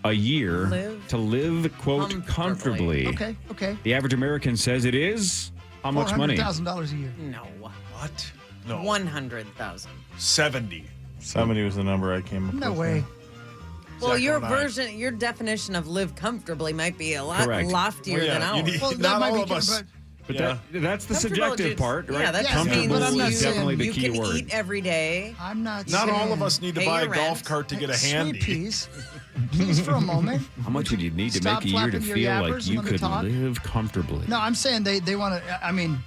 a year to live, quote, comfortably? Okay. The average American says it is how much money? $400,000 a year. No. What? No. 100,000. 70. 70 was the number I came up with. No way. Well, Zach your and I. version, your definition of live comfortably might be a lot Correct. loftier Well, yeah, than you ours. need- Well, that not might all be of good, us. But Yeah. that's the Comfortable subjective just- part, right? Yeah, that just Comfortable means But I'm not is saying definitely the you key can word. eat every day. I'm not Not saying. all of us need to Pay buy a your golf rent. cart to get a Sweet handy. peas. Please, for a moment. How much would you need to Stop make a year to flapping your feel like yappers you when they could talk. live comfortably? No, I'm saying they want to. I mean,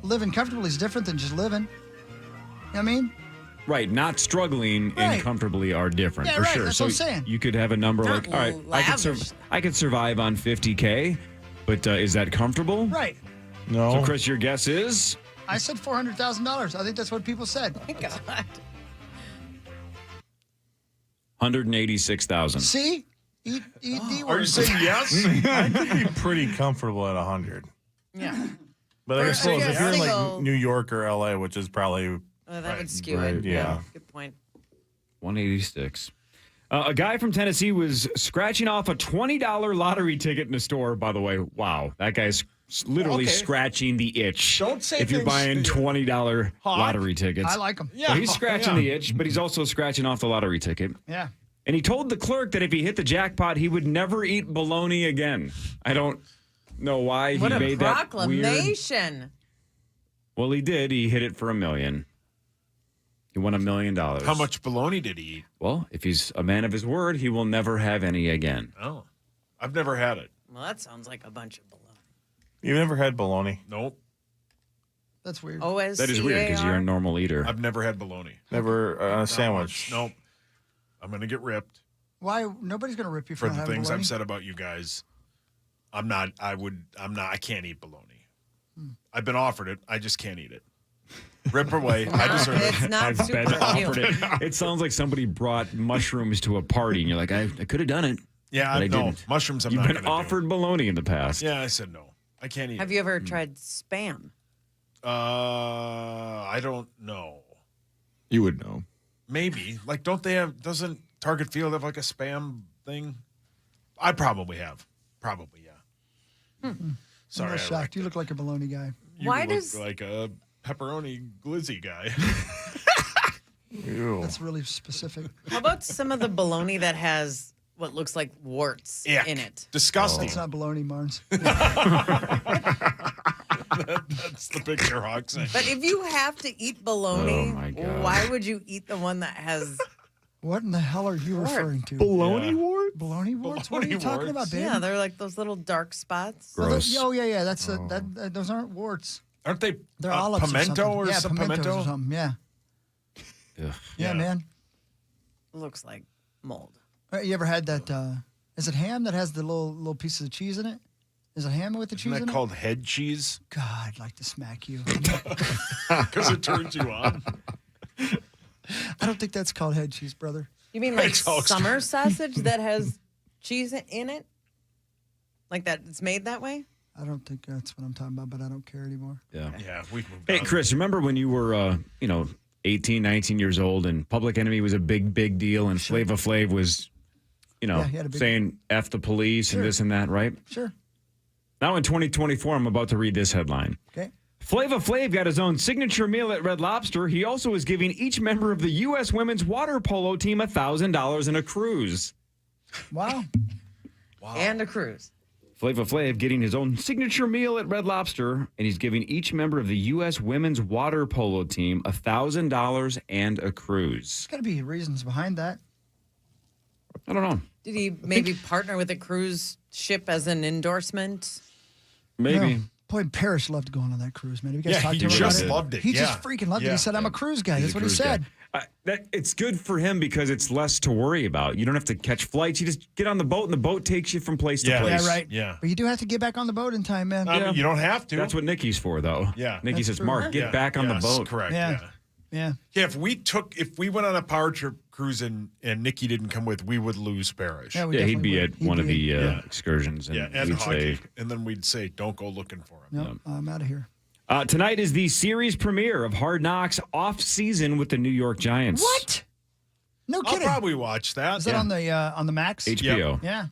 living comfortably is different than just living. You know what I mean? Right, not struggling Right. and comfortably are different Yeah, for right, sure. that's so what I'm saying. you could have a number Not like, all right, lavish. I could survive on $50K, but is that comfortable? Right. No. So, Chris, your guess is? I said $400,000. I think that's what people said. Oh my God. 186,000. See? Eat D Are you words. saying yes? I could be pretty comfortable at 100. Yeah. But I For- suppose if if you're you're in single- like New York or LA, which is probably That would skew right, it. yeah. Good point. 186. A guy from Tennessee was scratching off a $20 lottery ticket in a store, by the way. Wow. That guy's literally Okay. scratching the itch. Don't say if you're things- buying $20 Hot. lottery tickets. I like them. Yeah. So he's scratching the itch, but he's also scratching off the lottery ticket. Yeah. And he told the clerk that if he hit the jackpot, he would never eat bologna again. I don't know why What he a made that weird. proclamation. Well, he did. He hit it for $1 million. He won $1 million. How much bologna did he eat? Well, if he's a man of his word, he will never have any again. Oh. I've never had it. Well, that sounds like a bunch of baloney. You've never had bologna. Nope. That's weird. OSCAR. That is weird because you're a normal eater. I've never had bologna. Never on a sandwich. Nope. I'm going to get ripped Why? Nobody's going to rip you for for the not having things bologna. I've said about you guys. I can't eat bologna. I've been offered it. I just can't eat it. Rip away. I deserve it. It's not I've super been offered cute. it. It sounds like somebody brought mushrooms to a party, and you're like, I could have done it. Yeah, but I no. didn't. Mushrooms I'm You've not been gonna do. offered bologna in the past. Yeah, I said no. I can't eat Have it. you ever tried spam? I don't know. You would know. Maybe. Like, don't they have, doesn't Target Field have like a spam thing? I probably have. Probably, yeah. Sorry, I'm I shocked. wrecked You look like a baloney guy. You Why look does- like a pepperoni glizzy guy. Ew. That's really specific. How about some of the bologna that has what looks like warts Ick. in it? Disgusting. That's not baloney, Marnes. That's the picture Hawk saying. But if you have to eat bologna, Oh, my God. why would you eat the one that has? What in the hell are you Wart. referring to? Baloney wart? Baloney warts? What are you Baloney talking warts? about, babe? Yeah, they're like those little dark spots. Oh, Gross. yeah. That's those aren't warts. Aren't they They're olives pimento or or something. Yeah, some pimentos pimento? or something. Yeah. Ugh. Yeah, man. Looks like mold. You ever had that? Is it ham that has the little pieces of cheese in it? Is it ham with the cheese Isn't in that called head cheese? it? God, I'd like to smack you. Because it turns you on. I don't think that's called head cheese, brother. You mean like It's all summer sausage that has cheese in it? Like that? It's made that way? I don't think that's what I'm talking about, but I don't care anymore. Yeah. Yeah, we've moved Hey, on. Chris, remember when you were, 18, 19 years old and Public Enemy was a big deal and Flava Flav was, Yeah, he had a big- saying F the police and Sure. this and that, right? Sure. Now in 2024, I'm about to read this headline. Okay. Flava Flav got his own signature meal at Red Lobster. He also is giving each member of the U.S. women's water polo team $1,000 in a cruise. Wow. And a cruise. Flava Flav getting his own signature meal at Red Lobster, and he's giving each member of the U.S. women's water polo team $1,000 and a cruise. There's got to be reasons behind that. I don't know. Did he maybe partner with a cruise ship as an endorsement? Maybe. No. Boy, Parrish loved going on that cruise, man. Have you guys Yeah, talked he to him just about it? loved it, He yeah. just freaking loved it. Yeah. He said, I'm a cruise guy. He's That's a what he cruise said. guy. It's good for him because it's less to worry about. You don't have to catch flights. You just get on the boat, and the boat takes you from place to Yeah. place. Yeah, right. Yeah. But you do have to get back on the boat in time, man. I mean, you don't have to. That's what Nikki's for, though. Yeah. Nikki That's says, true. Mark, get Yeah. back on Yes, the boat. Correct. Yeah. Yeah. Yeah. Yeah, if we went on a power trip cruise and Nikki didn't come with, we would lose Parrish. Yeah, we Yeah, he'd definitely be would. at He'd one of be- the excursions, and, Yeah, and we'd hockey. say, And then we'd say, don't go looking for him. No, I'm out of here. tonight is the series premiere of Hard Knocks off-season with the New York Giants. What? No I'll kidding. probably watch that. Is that on the Max? HBO. Yeah.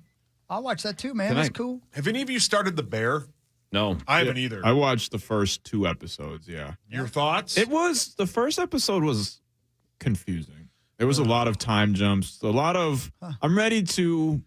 I'll watch that too, man. Tonight. That's cool. Have any of you started The Bear? No. I haven't either. I watched the first 2 episodes, yeah. Your thoughts? The first episode was confusing. There was a lot of time jumps, I'm ready to,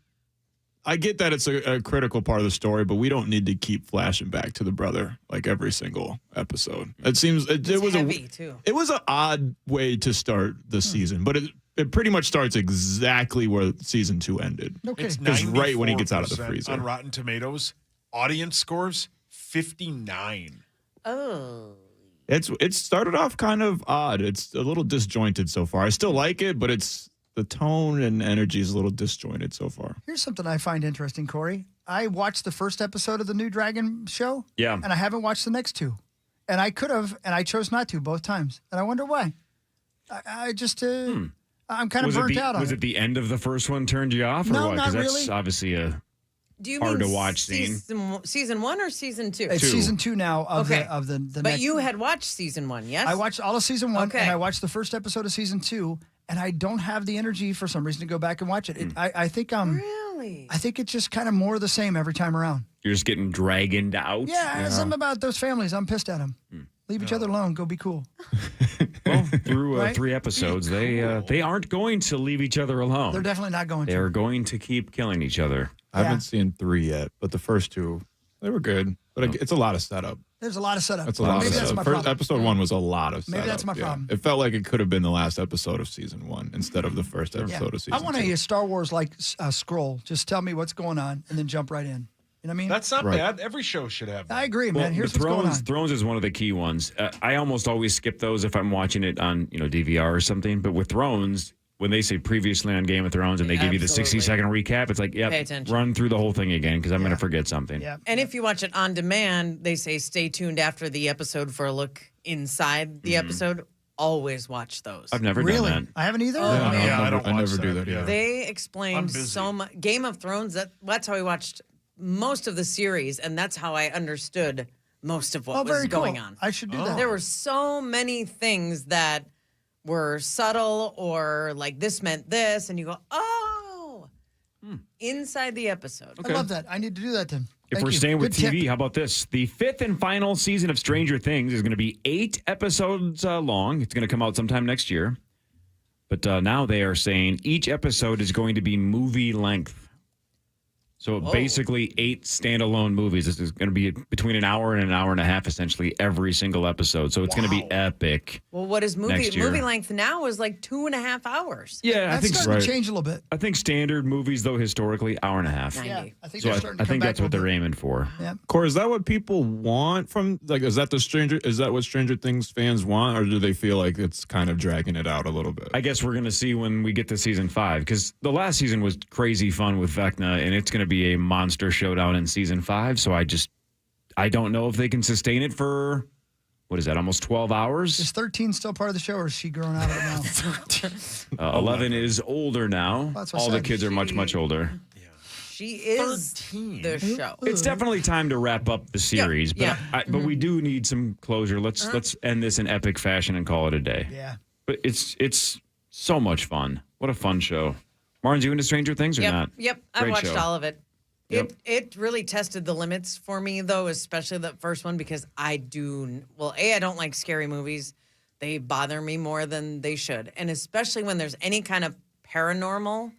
I get that it's a critical part of the story, but we don't need to keep flashing back to the brother like every single episode. It seems, it was heavy, too. It was an odd way to start the season, but it pretty much starts exactly where season 2 ended. Okay. It's Because right when he gets out of the 94% freezer. on Rotten Tomatoes. Audience scores 59. Oh. It started off kind of odd. It's a little disjointed so far. I still like it, but the tone and energy is a little disjointed so far. Here's something I find interesting, Corey. I watched the first episode of the new Dragon show. Yeah. And I haven't watched the next 2. And I could have, and I chose not to both times. And I wonder why. I just, I'm kind of burnt out on Was it the end of the first one turned you off, or No, what? not that's really. obviously a Do you hard mean to watch scene. season 1 or season 2? It's season 2 now of the But next. you had watched season 1, yes? I watched all of season 1, Okay. and I watched the first episode of season 2, and I don't have the energy for some reason to go back and watch it. I think Really? I think it's just kind of more of the same every time around. You're just getting dragged out. Yeah, something about those families. I'm pissed at them. Leave each other alone. Go be cool. Through Right? 3 episodes, they aren't going to leave each other alone. They're definitely not going They to. are going to keep killing each other. I haven't seen 3 yet, but the first 2, they were good. But it's a lot of setup. There's a lot of setup. That's a lot Maybe of that's setup. my First, problem. episode 1 was a lot of setup. Maybe that's my problem. It felt like it could have been the last episode of season 1 instead of the first episode of season I want 2. a Star Wars like scroll. Just tell me what's going on and then jump right in. You know what I mean? That's not Right. bad. Every show should have that. I agree, Well, man. Here's the what's going on. Thrones is one of the key ones. I almost always skip those if I'm watching it on DVR or something. But with Thrones, when they say previously on Game of Thrones and they give you the Absolutely. 60-second recap, it's like, Pay yep, attention. run through the whole thing again because I'm going to forget something. Yeah. And if you watch it on demand, they say stay tuned after the episode for a look inside the episode. Always watch those. I've never Really? done that. I haven't either. Oh, Yeah, man. Yeah, I never don't do watch that. Yeah. They I'm explained busy. so much. Game of Thrones, that's how I watched most of the series, and that's how I understood most of what was very going cool. on. I should do that. There were so many things that were subtle or like this meant this, and you go, oh, inside the episode. I love that. I need to do that then. If Thank we're you. staying with Good TV, tip. how about this? The 5th and final season of Stranger Things is going to be 8 episodes long. It's going to come out sometime next year. But now they are saying each episode is going to be movie length. So basically 8 standalone movies. This is going to be between an hour and an hour and a half, essentially, every single episode. So it's going to be epic. Well, what is next year. movie length now is like 2.5 hours. Yeah, I think starting to change a little bit. I think standard movies, though, historically, hour and a half. Yeah, I think So they're I starting to come think back that's a what little they're bit. aiming for. Yeah. Corey, is that what people want from is that what Stranger Things fans want, or do they feel like it's kind of dragging it out a little bit? I guess we're going to see when we get to season 5, because the last season was crazy fun with Vecna, and it's going to be a monster showdown in season 5. So I don't know if they can sustain it for, what is that, almost 12 hours? Is 13 still part of the show, or is she growing out of it now? 11 is older now. That's what I All the said. kids are much, much older. She is 13. the show. It's definitely time to wrap up the series, yeah. but we do need some closure. Let's end this in epic fashion and call it a day. Yeah. But it's so much fun. What a fun show. Martin's, you into Stranger Things or not? Yep. I Great watched show. all of it. Yep. It really tested the limits for me, though, especially the first one, because I don't like scary movies. They bother me more than they should. And especially when there's any kind of paranormal,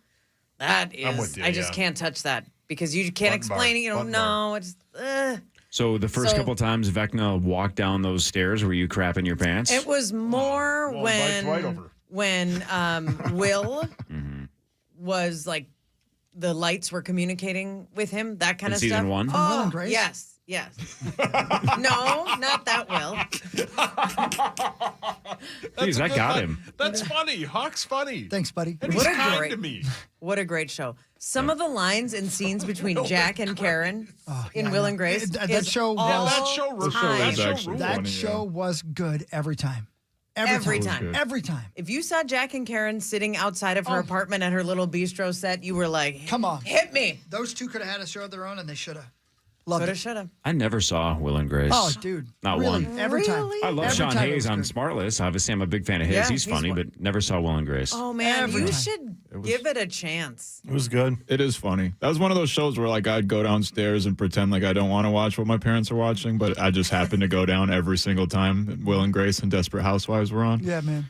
that is, I'm with you, I just yeah. can't touch that because you can't Button explain it. You bar, don't button know. It's, So the first So- couple times Vecna walked down those stairs, were you crapping your pants? It was more Well, bike's right over. when Will Mm-hmm. was like the lights were communicating with him, that kind In of season stuff. 1? From Will Oh, and Grace? yes. No, not that Will. Jeez, that got him. That's funny. Hawk's funny. Thanks, buddy. And he's What a kind great- to me. What a great show. Some of the lines and scenes between Jack and Karen in yeah, Will yeah. and Grace. That is show all was- That show The show time. was actually That funny, show was good every time. Every time. Every time. If you saw Jack and Karen sitting outside of her apartment at her little bistro set, you were like, Come on. hit me. Those two could have had a show of their own, and they should have. Loved Coulda, it. shoulda. I never saw Will and Grace. Oh, dude. Not really, one. Every time. Really? I love Every Sean time it Hayes was on good. Smartless. Obviously, I'm a big fan of his. Yeah, he's he's funny, one- but never saw Will and Grace. Oh, man, Every you time. should give it a chance. It was good. It is funny. That was one of those shows where like I'd go downstairs and pretend like I don't want to watch what my parents are watching, but I just happened to go down every single time Will and Grace and Desperate Housewives were on. Yeah, man.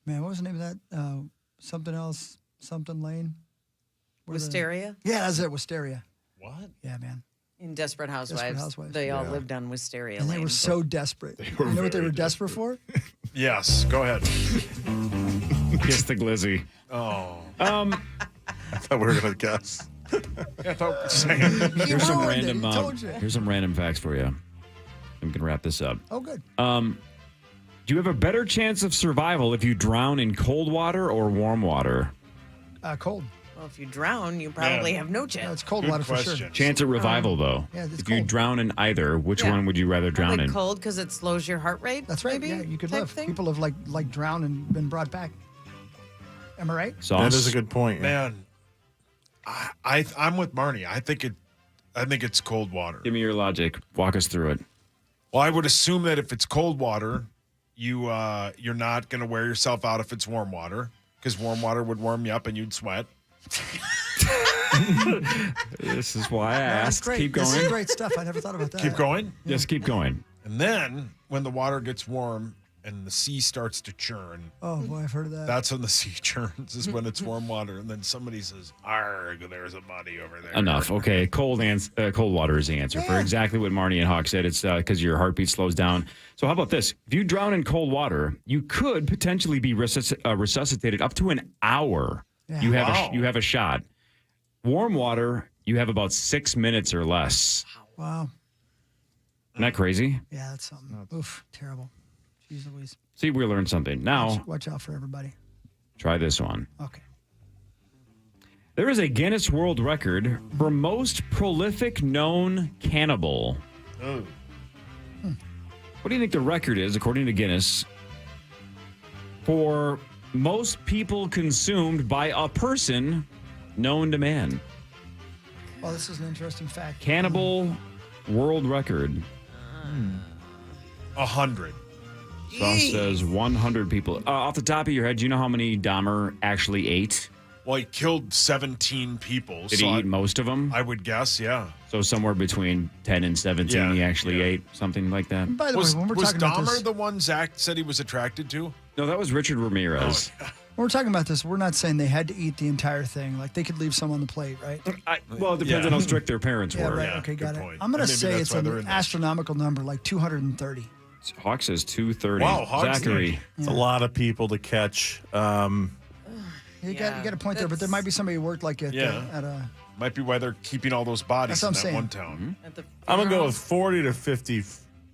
Man, what was the name of that? Something else, something Lane? What is it? Wisteria Yeah, that's it, Wisteria. What? Yeah, man. in Desperate Housewives. Housewives. They all lived on Wisteria And they Lane. were so desperate. You know what they were desperate for? Yes, go ahead. Kiss the glizzy. Oh. I thought we were going to guess. I thought saying. Here's some ruined it. random. He told you. Here's some random facts for you. We can wrap this up. Oh, good. Do you have a better chance of survival if you drown in cold water or warm water? Cold. Well, if you drown, you probably Yeah. have no chance. No, it's cold Good water for sure. question. Chance of revival, though. Yeah, it's if you cold. drown in either, which Yeah. one would you rather drown Probably in? cold because it slows your heart rate. That's right. Maybe, Yeah, you could type live. thing? People have like drowned and been brought back. Am I right? Sauce? That is a good point. Yeah. Man, I'm with Marnie. I think it's cold water. Give me your logic. Walk us through it. Well, I would assume that if it's cold water, you're not going to wear yourself out if it's warm water, because warm water would warm you up and you'd sweat. This is why I That's asked. great. Keep This is going. great stuff. I never thought about that. Keep going. Just keep going. And then when the water gets warm and the sea starts to churn, Oh boy, I've heard of that. that's when the sea churns, is when it's warm water. And then somebody says, "Arg, there's a buddy over there." Enough. Okay. Cold water is the answer for exactly what Marnie and Hawk said. It's because your heartbeat slows down. So how about this? If you drown in cold water, you could potentially be resuscitated up to an hour. Yeah. You have Wow. you have a shot. Warm water, you have about 6 minutes or less. Wow. Isn't that crazy? Yeah, that's something. Oof, terrible. Jeez Louise. See, we learned something. Now, Watch out for everybody. try this one. Okay. There is a Guinness World Record for most prolific known cannibal. Oh. What do you think the record is, according to Guinness, for most people consumed by a person known to man? Well, this is an interesting fact. Cannibal world record. 100. Sauce says 100 people. Off the top of your head, do you know how many Dahmer actually ate? Well, he killed 17 people. Did he eat most of them? I would guess, yeah. So somewhere between 10 and 17 he actually ate, something like that. By the way, when we're was talking about Dahmer this, the one Zach said he was attracted to? No, that was Richard Ramirez. when we're talking about this, we're not saying they had to eat the entire thing. Like they could leave some on the plate, right? Well, it depends on how strict their parents Yeah, were. right. Okay, got it. point. I'm going to Maybe say that's it's why they're an in this. astronomical number, like 230. Hawk says 230. Wow, Hawk's Zachary. It's a lot of people to catch. You got a point there, but there might be somebody who worked like at a. Might be why they're keeping all those bodies That's in what that I'm one saying. town. I'm going to go with 40 to 50,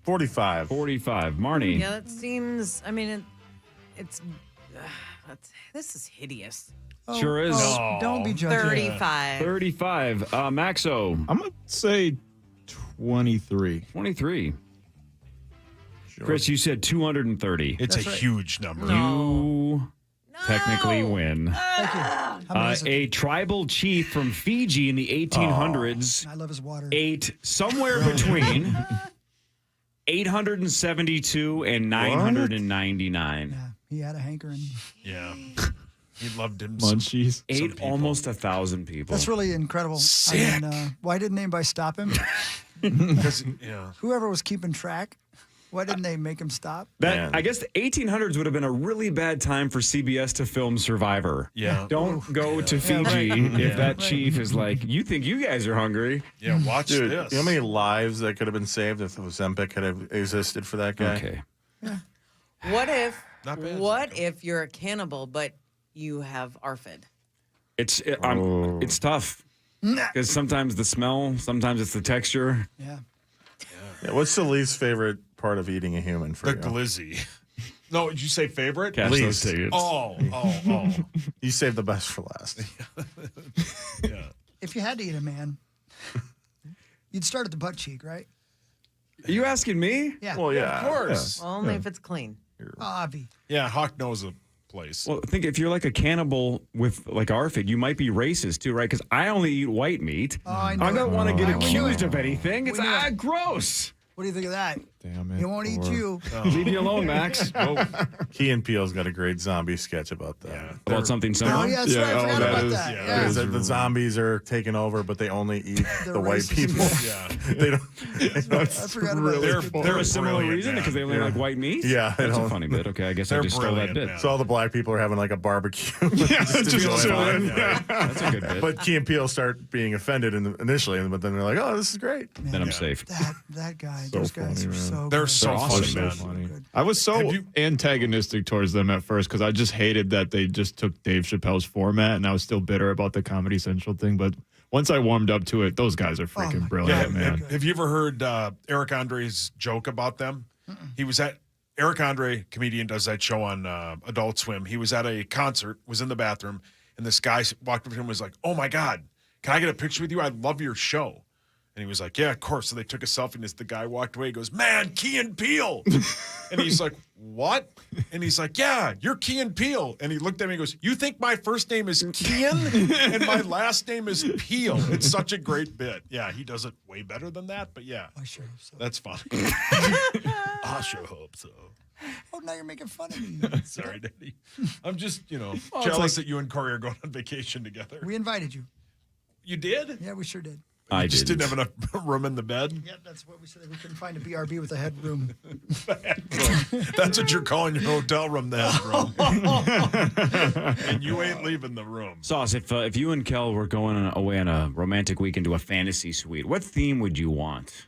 45. 45. Marnie. Yeah, that seems. I mean, this is hideous. Sure is. Oh, don't be judging. 35. 35. Maxo. I'm going to say 23. 23. Chris, you said 230. It's That's a right. huge number. You technically win. Thank you. How many is it? A tribal chief from Fiji in the 1800s I love his water. ate somewhere between 872 and 999. Yeah, he had a hankering. Yeah. He loved him. Munchies. Ate almost 1,000 people. That's really incredible. Sick. I mean, why didn't anybody stop him? Because, yeah. Whoever was keeping track, why didn't they make him stop? That, I guess the 1800s would have been a really bad time for CBS to film Survivor. Yeah. Don't go to Fiji if that chief is like, you think you guys are hungry. Yeah, watch Dude, this. you know how many lives that could have been saved if Ozempic had have existed for that guy? Okay. What if? Not bad, What if you're a cannibal but you have ARFID? It's tough. Because sometimes the smell, sometimes it's the texture. Yeah. Yeah, what's the least favorite part of eating a human for The you? glizzy. No, did you say favorite? Cash Least. those tickets. Oh. You saved the best for last. Yeah. If you had to eat a man, you'd start at the butt cheek, right? Are you asking me? Yeah. Well, yeah. Of course. Well, only if it's clean. Avi. Yeah, Hawk knows a place. Well, think if you're like a cannibal with like ARFID, you might be racist too, right? Because I only eat white meat. Oh, I know I don't it. want to get I knew accused it. of anything. It's We knew it. gross. What do you think of that? Damn it. He won't eat Or- you. Leave me alone, Max. Key and Peele's got a great zombie sketch about that. Yeah. About something Oh, similar. yeah, that's right. I forgot that about is- that. yeah. Yeah. Is that the zombies are taking over, but they only eat They're the white racist. people. Yeah. They don't. I forgot about that. For a similar brilliant, reason man. because they only like white meat. Yeah, they that's a don't- funny bit. Okay, I guess I They're just stole that brilliant, bit. man. So all the black people are having like a barbecue. Yeah, to just feel chilling. fine. Yeah. That's a good bit. But Key and Peele start being offended initially, but then they're like, "Oh, this is great." then I'm safe. That guy, So those guys funny, are man. so They're good. so awesome, funny, man. Funny. good. I was so Have you- antagonistic towards them at first because I just hated that they just took Dave Chappelle's format, and I was still bitter about the Comedy Central thing. But once I warmed up to it, those guys are freaking my brilliant, God. man. Have you ever heard Eric Andre's joke about them? He was at Eric Andre, comedian, does that show on Adult Swim. He was at a concert, was in the bathroom, and this guy walked up to him and was like, "Oh my God, can I get a picture with you? I love your show." And he was like, "Yeah, of course." So they took a selfie, and as the guy walked away, he goes, "Man, Key and Peele." And he's like, "What?" And he's like, "Yeah, you're Key and Peele." And he looked at me and goes, "You think my first name is Kean and my last name is Peele?" It's such a great bit. Yeah, he does it way better than that, but yeah, I sure hope so. that's funny. I sure hope so. Oh, now you're making fun of me. Sorry, Daddy. I'm just, it's jealous that you and Corey are going on vacation together. We invited you. You did? Yeah, we sure did. I You just didn't. didn't have enough room in the bed? Yeah, that's what we said. We couldn't find a BRB with a headroom. That's what you're calling your hotel room, the headroom. And you ain't leaving the room. Sauce, if you and Kel were going away on a romantic weekend to a fantasy suite, what theme would you want?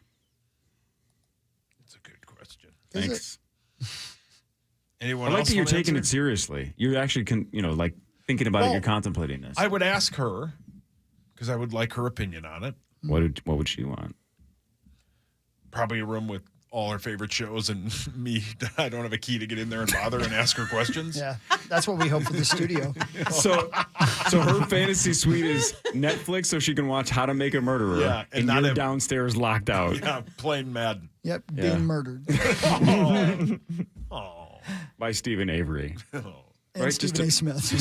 That's a good question. Thanks. Anyone I like else that you're wanna taking it answer? seriously. You're actually, like thinking about it. Well, You're contemplating this. I would ask her, because I would like her opinion on it. What would she want? Probably a room with all her favorite shows and me. I don't have a key to get in there and bother and ask her questions. Yeah, that's what we hope for the studio. So her fantasy suite is Netflix, so she can watch How to Make a Murderer. Yeah, and not you're him. downstairs locked out. Yeah, playing Madden. Yep, Yeah. being murdered. Oh. By Stephen Avery. And Right, Stephen just A. Smith.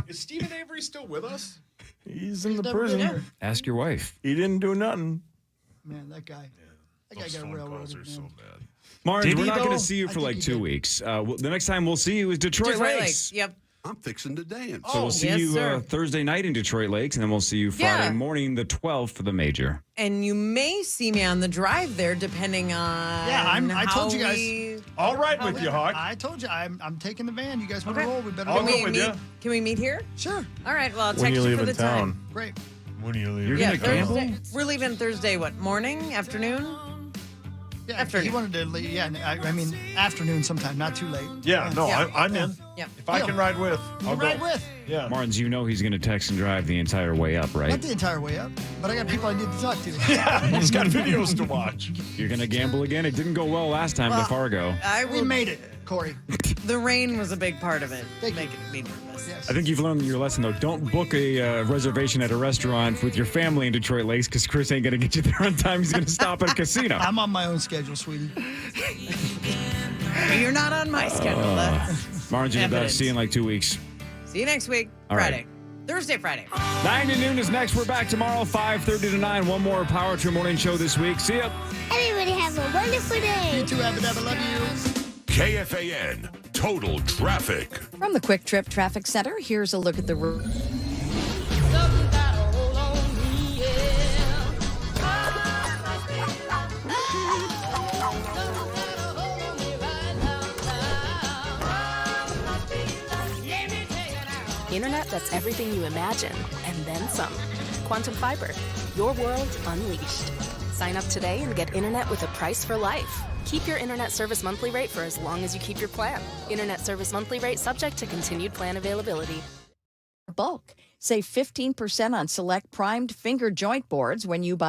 Is Stephen Avery still with us? He's in the never prison. been there. Ask your wife. He didn't do nothing. Man, that guy. That guy got railroaded. So bad. Marge, Did we're he, not going though? to see you I for think like he 2 did. weeks. The next time we'll see you is Detroit Lakes. Yep. I'm fixing to dance. So we'll see yes, you sir. Thursday night in Detroit Lakes, and then we'll see you Friday Yeah. morning, the 12th, for the major. And you may see me on the drive there, depending on. Yeah, I told you guys. we- All right with you, Hawk. I told you I'm taking the van. You guys want to Okay. roll? We better I'll go. go with you. Can we meet here? Sure. All right. Well, I'll When text you you leave for the in town. time. Great. When are you leaving? You're Yeah, going to Thursday. gamble? We're leaving Thursday. What morning? Afternoon? Yeah, Afternoon. he wanted to leave. Yeah, I mean afternoon sometime, not too late. Yeah, no, Yeah. I'm in. Yep. If I can ride with, You I'll can ride go. with. Yeah. Martins, you know he's going to text and drive the entire way up, right? Not the entire way up, but I got people I need to talk to. Yeah, he's got videos to watch. You're going to gamble again? It didn't go well last time to Fargo. We made it, Corey. The rain was a big part of it. Thank Making me nervous. Yes. I think you've learned your lesson, though. Don't book a reservation at a restaurant with your family in Detroit Lakes because Chris ain't going to get you there on time. He's going to stop at a casino. I'm on my own schedule, sweetie. You're not on my schedule. That's Martins, you're the evidence. best. See you in like 2 weeks. See you next week. All right. Friday. Thursday, Friday. 9 to noon is next. We're back tomorrow, 5:30 to 9. One more Power Trip Morning Show this week. See ya. Everybody have a wonderful day. You too, Abba Dabba. Love you. KFAN Total Traffic. From the Quick Trip Traffic Center, here's a look at the road. Internet that's everything you imagine, and then some. Quantum Fiber, your world unleashed. Sign up today and get internet with a price for life. Keep your internet service monthly rate for as long as you keep your plan. Internet service monthly rate subject to continued plan availability. Bulk. Save 15% on select primed finger joint boards when you buy